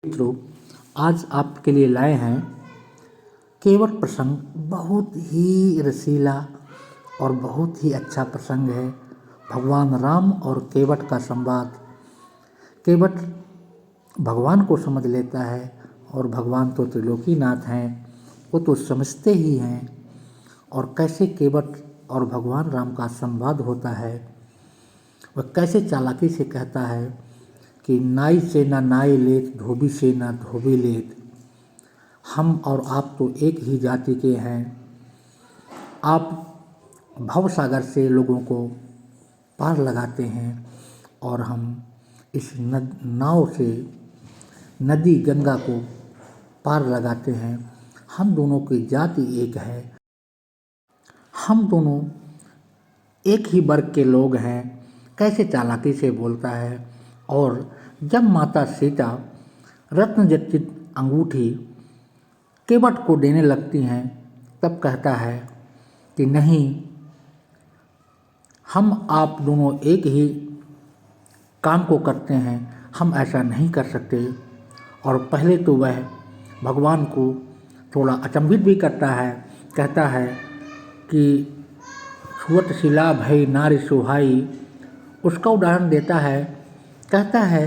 मित्रों, आज आपके लिए लाए हैं केवट प्रसंग। बहुत ही रसीला और बहुत ही अच्छा प्रसंग है। भगवान राम और केवट का संवाद। केवट भगवान को समझ लेता है और भगवान तो त्रिलोकीनाथ हैं, वो तो समझते ही हैं। और कैसे केवट और भगवान राम का संवाद होता है, वह कैसे चालाकी से कहता है कि नाई से ना नाई लेत, धोबी से ना धोबी लेत। हम और आप तो एक ही जाति के हैं। आप भव सागर से लोगों को पार लगाते हैं और हम इस नाव से नदी गंगा को पार लगाते हैं। हम दोनों की जाति एक है, हम दोनों एक ही वर्ग के लोग हैं। कैसे चालाकी से बोलता है। और जब माता सीता रत्न जटित अंगूठी केवट को देने लगती हैं, तब कहता है कि नहीं, हम आप दोनों एक ही काम को करते हैं, हम ऐसा नहीं कर सकते। और पहले तो वह भगवान को थोड़ा अचंभित भी करता है। कहता है कि छुअत शिला भई नारी सुहाई। उसका उदाहरण देता है, कहता है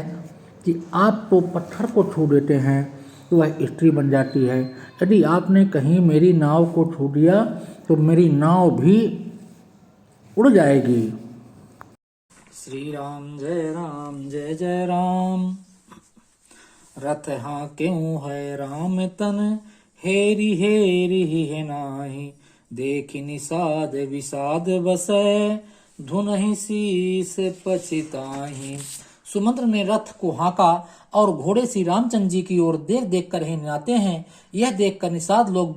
कि आप तो पत्थर को छू देते हैं तो वह स्त्री बन जाती है। यदि आपने कहीं मेरी नाव को छू दिया तो मेरी नाव भी उड़ जाएगी। श्री राम जय जय राम। रथ हाँ क्यों है राम तन, हेरी हेरी है नाही। देखि निषाद विषाद बसै, धुनहि शीस पछिताहि। सुमंत्र ने रथ को हाँका और घोड़े श्री रामचंद्र जी की ओर देख देख कर हिलाते हैं। यह देखकर निषाद लोग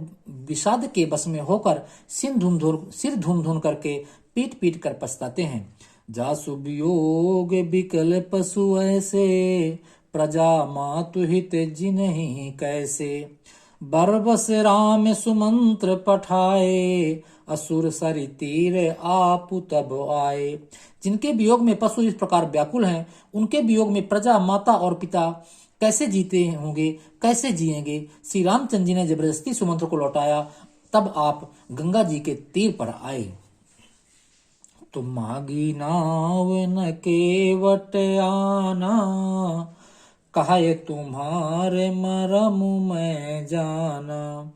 विषाद के बस में होकर सिर धुन धुन करके पीट पीट कर पछताते हैं। जासु वियोग बिकल पशु ऐसे, प्रजा मातु हित जिनहि कैसे। बरबस राम सुमंत्र पठाए, असुर सरि तीर आपु तब आए। जिनके वियोग में पशु इस प्रकार व्याकुल हैं, उनके वियोग में प्रजा, माता और पिता कैसे जीते होंगे, कैसे जिएंगे। श्री रामचंद्र जी ने जबरदस्ती सुमंत्र को लौटाया। तब आप गंगा जी के तीर पर आए। तुम मागी नाव न केवट आना, कहे तुम्हारे मरम मैं जाना।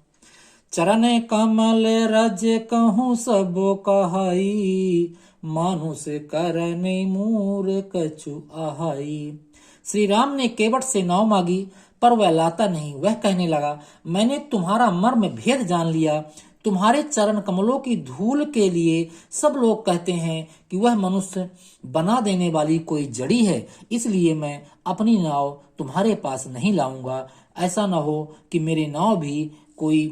चरण कमल रज कहूँ सब कहाई, मानुष करने मूर कछु आहाई। श्री राम ने केवट से नाव मांगी, पर वह लाता नहीं। वह कहने लगा, मैंने तुम्हारा मर्म भेद जान लिया। तुम्हारे चरण कमलों की धूल के लिए सब लोग कहते हैं कि वह मनुष्य बना देने वाली कोई जड़ी है, इसलिए मैं अपनी नाव तुम्हारे पास नहीं लाऊंगा। ऐसा न हो कि मेरी नाव भी कोई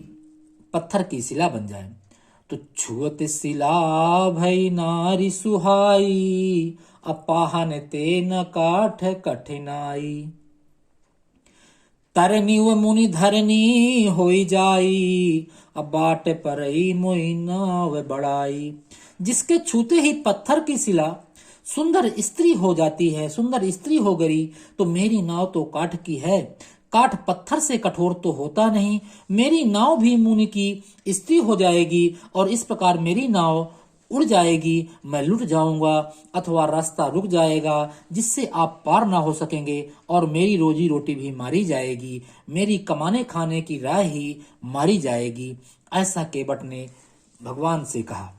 पत्थर की शिला बन जाए। तो छुअत शिला भई नारी सुहाई, अपाहन ते न काठ कठिनाई। तरनी व मुनि धरनी होई जाई, अब बाट परई मोई नाव बढ़ाई। जिसके छूते ही पत्थर की शिला सुंदर स्त्री हो जाती है, सुंदर स्त्री हो गई, तो मेरी नाव तो काठ की है। काठ पत्थर से कठोर तो होता नहीं। मेरी नाव भी मुनि की स्त्री हो जाएगी और इस प्रकार मेरी नाव उड़ जाएगी। मैं लुट जाऊंगा अथवा रास्ता रुक जाएगा, जिससे आप पार ना हो सकेंगे और मेरी रोजी रोटी भी मारी जाएगी। मेरी कमाने खाने की राह ही मारी जाएगी। ऐसा केवट ने भगवान से कहा।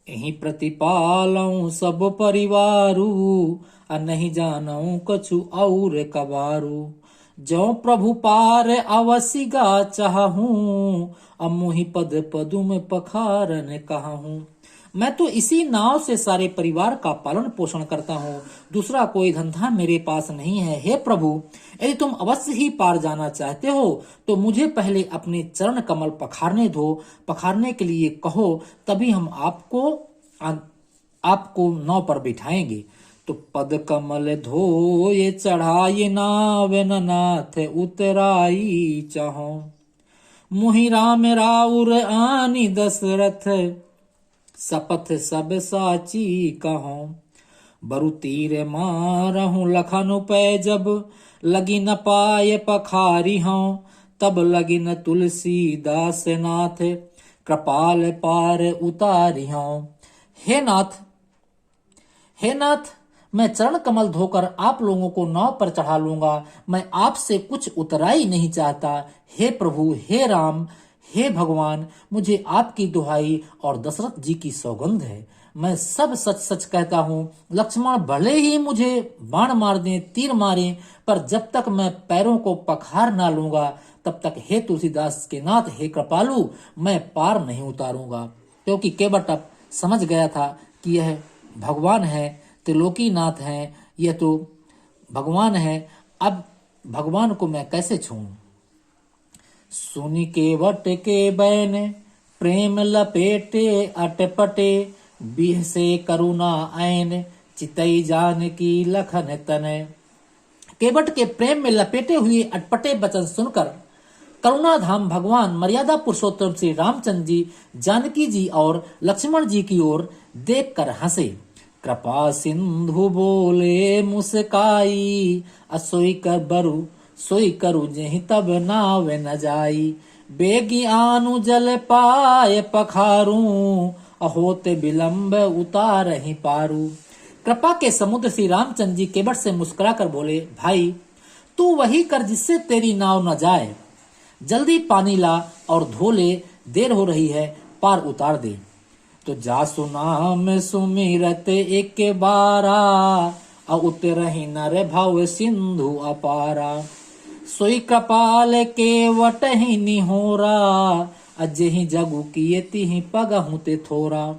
यही प्रतिपालऊ सब परिवारू, आ नहीं जानऊ कछु और कबारू। जो प्रभु पार अवसि गा चाहूं, अब मुहि पद पदुम पखारन कहूं। मैं तो इसी नाव से सारे परिवार का पालन पोषण करता हूँ, दूसरा कोई धंधा मेरे पास नहीं है। हे प्रभु, यदि तुम अवश्य ही पार जाना चाहते हो तो मुझे पहले अपने चरण कमल पखारने दो। पखारने के लिए कहो, तभी हम आपको नाव पर बिठाएंगे। तो पद कमल धोये चढ़ाए नाव, नाथ उतराई चाहो। मुहि राम राउर आनी दशरथ, शपथ सब साची कहो। बरु तीर मारहु लखन पे जब, लगी न पाए पखारी हूँ, तब लगी न तुलसीदास नाथ, कृपाल पार उतारी हूँ। हे नाथ, हे नाथ, मैं चरण कमल धोकर आप लोगों को नाव पर चढ़ा लूंगा। मैं आपसे कुछ उतराई नहीं चाहता। हे प्रभु, हे राम, हे भगवान, मुझे आपकी दुहाई और दशरथ जी की सौगंध है। मैं सब सच सच कहता हूँ। लक्ष्मण भले ही मुझे बाण मार दें, तीर मारें, पर जब तक मैं पैरों को पखार ना लूंगा तब तक हे तुलसीदास के नाथ, हे कृपालु, मैं पार नहीं उतारूंगा। क्योंकि केवट अब समझ गया था कि यह भगवान है, त्रिलोकीनाथ है, यह तो भगवान है। अब भगवान को मैं कैसे छूऊं। सुनि केवट के बैन, प्रेम लपेटे अटपटे, बिह से करुणा ऐन, चितई जान की लखन तन। केवट के प्रेम में लपेटे हुए अटपटे वचन सुनकर करुणाधाम भगवान मर्यादा पुरुषोत्तम श्री रामचंद्र जी जानकी जी और लक्ष्मण जी की ओर देखकर हंसे। कृपा सिंधु बोले मुस्काई, असोई कर बरु सोई करू जही तब नाव न जाई। बेगी आनु जल पाए पखारू, अहोते विलंब उतार ही पारू। कृपा के समुद्र श्री रामचंद्र जी केवट से मुस्कुराकर बोले, भाई तू वही कर जिससे तेरी नाव न जाए। जल्दी पानी ला और धो ले, देर हो रही है, पार उतार दे। तो जासु नाम सुमिरत एक बारा, उतरहि नर भव सिंधु अपारा। सोई कृपाल केवट ही निहोरा, अजहि जगु किए तिहि पगहु ते थोरा।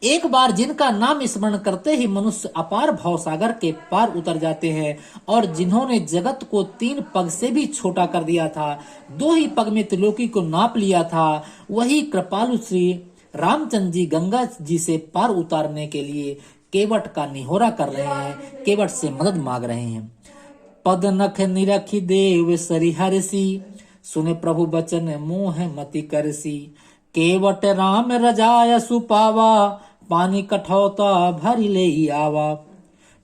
एक बार जिनका नाम स्मरण करते ही मनुष्य अपार भाव सागर के पार उतर जाते हैं, और जिन्होंने जगत को 3 पग से भी छोटा कर दिया था, 2 ही पग में त्रिलोकी को नाप लिया था, वही कृपालु श्री रामचंद्र जी गंगा जी से पार उतारने के लिए केवट का निहोरा कर रहे हैं, केवट से मदद मांग रहे हैं। पद नख निरखी देव सरि हरसी, सुने प्रभु बचन मोह मति करसी। केवट राम रजाय सुपावा, पानी कठौता भरी ले आवा।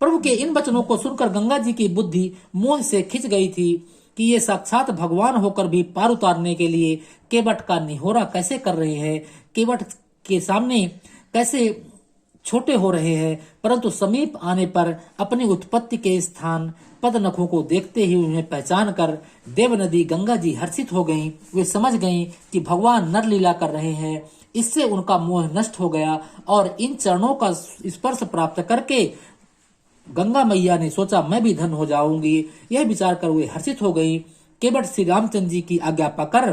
प्रभु के इन वचनों को सुनकर गंगा जी की बुद्धि मोह से खिंच गई थी कि ये साक्षात भगवान होकर भी पार उतारने के लिए केवट का निहोरा कैसे कर रहे हैं, केवट के सामने कैसे छोटे हो रहे हैं। परंतु समीप आने पर अपनी उत्पत्ति के स्थान पद नखों को देखते ही उन्हें पहचान कर देव नदी गंगा जी हर्षित हो गईं। वे समझ गईं कि भगवान नर लीला कर रहे हैं। इससे उनका मोह नष्ट हो गया और इन चरणों का स्पर्श प्राप्त करके गंगा मैया ने सोचा मैं भी धन हो जाऊंगी। यह विचार कर वे हर्षित हो गई। केवट श्री रामचंद्र जी की आज्ञा पाकर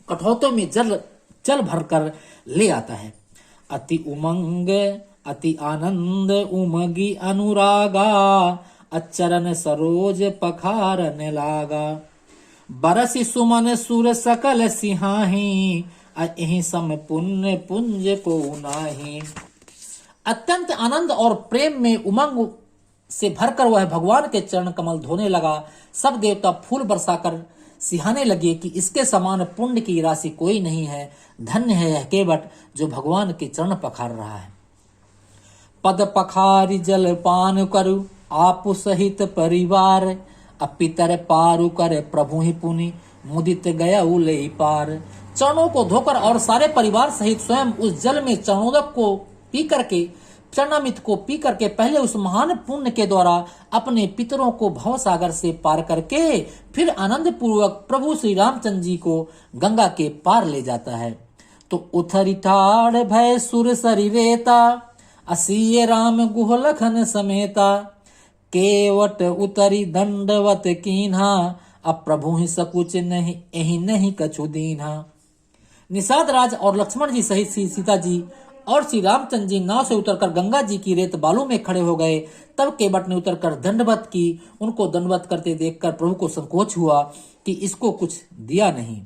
कठौतों में जल भरकर ले आता है। अति उमंग अति आनंद उमगी अनुरागा, अचरन सरोज पखारन लागा। बरसी सुमन सुर सकल सिहाही, अहि सम पुण्य पुंज को नाही। अत्यंत आनंद और प्रेम में उमंग से भरकर वह भगवान के चरण कमल धोने लगा। सब देवता फूल बरसाकर सिहाने लगे कि इसके समान पुण्य की राशि कोई नहीं है। धन्य है यह केवट जो भगवान के चरण पखार रहा है। पद पखारी जल पान करु, आपु सहित परिवार। अपितर पारु करे प्रभु ही पुनि, मुदित गया उले पार। चरणों को धोकर और सारे परिवार सहित स्वयं उस जल में चरणोदक को पी करके, चरणामृत को पी करके पहले उस महान पुण्य के द्वारा अपने पितरों को भव सागर से पार करके फिर आनंद पूर्वक प्रभु श्री रामचंद्र जी को गंगा के पार ले जाता है। तो उथरी ठाड़ भय सुर सरिवेता, असीय राम गुह लखन समेता। केवट उतरी दंडवत कीन्हा, अब प्रभु ही सकुच नहीं एहि नहीं कछु दीन्हा। निषाद राज और लक्ष्मण जी सहित श्री सीता जी और श्री रामचंद्र जी नाव से उतरकर गंगा जी की रेत बालू में खड़े हो गए। तब केवट ने उतरकर दंडवत की। उनको दंडवत करते देखकर प्रभु को संकोच हुआ कि इसको कुछ दिया नहीं।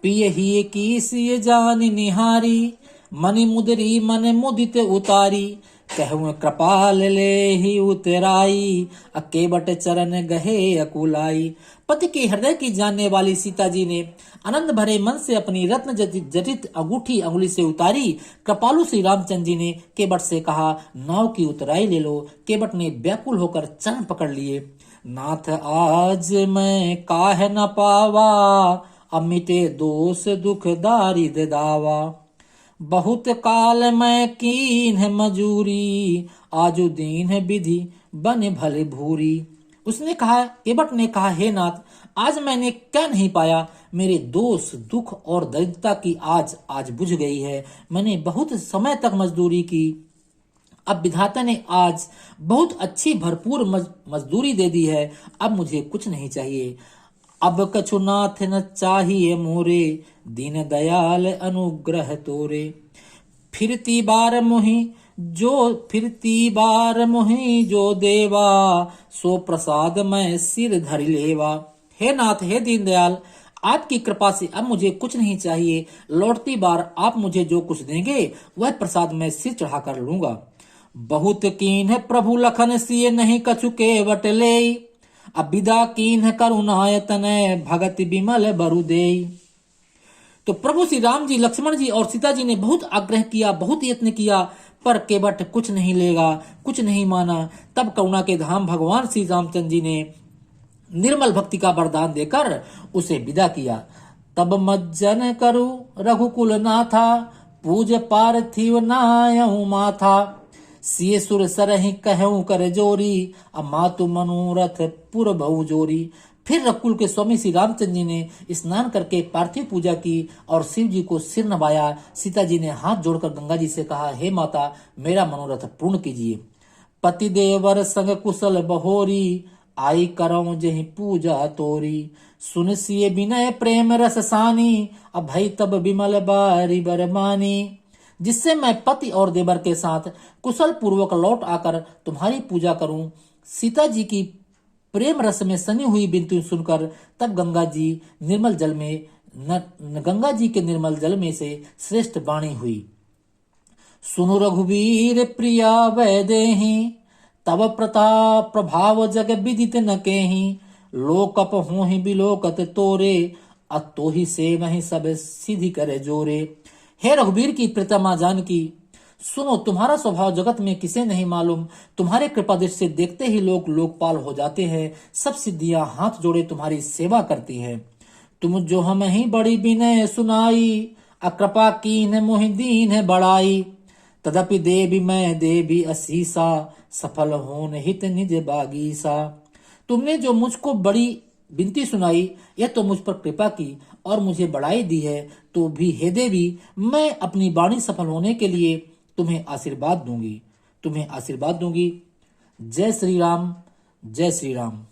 पिय ही की सिय जान निहारी, मनि मुदरी मन मुदित उतारी, कहूँ कृपाल ले ही उतराई, केवट चरण गहे अकुलाई। पति के हृदय की जानने वाली सीता जी ने आनंद भरे मन से अपनी रत्न जटित अंगूठी अंगुली से उतारी। कृपालु श्री रामचंद्र जी ने केवट से कहा, नाव की उतराई ले लो। केवट ने व्याकुल होकर चरण पकड़ लिए। नाथ आज मैं काहे न पावा, अमिटे दोष दुख दारिद दावा। बहुत काल मैं कीन है मजूरी, आजु दीन है विधि बन भले भूरी। उसने कहा, केवट ने कहा, हे नाथ, आज मैंने क्या नहीं पाया। मेरे दोष दुख और दरिद्रता की आज बुझ गई है। मैंने बहुत समय तक मजदूरी की, अब विधाता ने आज बहुत अच्छी भरपूर मजदूरी दे दी है। अब मुझे कुछ नहीं चाहिए। अब कछु नाथ न चाहिए मोरे, दीन दयाल अनुग्रह तोरे। फिरती बार मुहि जो देवा, सो प्रसाद मैं सिर धरि लेवा। हे नाथ, हे दीन दयाल, आपकी कृपा से अब मुझे कुछ नहीं चाहिए। लौटती बार आप मुझे जो कुछ देंगे वह प्रसाद मैं सिर चढ़ाकर लूंगा। बहुत कीन है प्रभु लखन सिए, नहीं कछु केवट लेई। अब विदा कीन है करुणायतन, भगत बिमल बरु देई। तो प्रभु श्री राम जी, लक्ष्मण जी और सीता जी ने बहुत आग्रह किया, बहुत यत्न किया, पर केवट कुछ नहीं लेगा, कुछ नहीं माना। तब करुणा के धाम भगवान श्री रामचंद्र जी ने निर्मल भक्ति का वरदान देकर उसे विदा किया। तब मज्जन करु रघुकुल नाथा, पूज पार्थिव नायहु माथा। सिए सुर सरहि कहूं कर जोरी, मातु मनोरथ पुर बहु जोरी। फिर रघुकुल के स्वामी श्री रामचंद्र जी ने स्नान करके पार्थिव पूजा की और शिव जी को सिर नवाया। सीता जी ने हाथ जोड़कर गंगा जी से कहा, हे माता, मेरा मनोरथ पूर्ण कीजिए। पति देवर संग कुशल बहोरी, आई करऊं जहि पूजा तोरी। सुन सिए विनय प्रेम रस सानी, अभय तब विमल बारी बरमानी। जिससे मैं पति और देवर के साथ कुशल पूर्वक लौट आकर तुम्हारी पूजा करूं। सीता जी की प्रेम रस में सनी हुई विनती सुनकर तब गंगा जी के निर्मल जल में से श्रेष्ठ वाणी हुई। सुनु रघुवीर प्रिया वैदेही, तब प्रताप प्रभाव जग विदित न केही। लोकप होहि बिलोकत तोरे, अतो ही से वही सब सिद्धि करे जोरे। हे रघुवीर की प्रीतमा जानकी, सुनो, तुम्हारा स्वभाव जगत में किसे नहीं मालूम। तुम्हारे कृपा दृष्टि से देखते ही लोग लोकपाल हो जाते हैं। सब सिद्धियां हाथ जोड़े तुम्हारी सेवा करती हैं। तुम जो हम ही बड़ी विनय सुनाई, अकृपा कीन मोहि दीन है बड़ाई। तदपि देवी मैं देवी असीसा, सफल होन हित निज बागीसा। तुमने जो मुझको बड़ी विनती सुनाई, यह तो मुझ पर कृपा की और मुझे बढ़ाई दी है, तो भी हे देवी, मैं अपनी वाणी सफल होने के लिए तुम्हें आशीर्वाद दूंगी। जय श्री राम, जय श्री राम।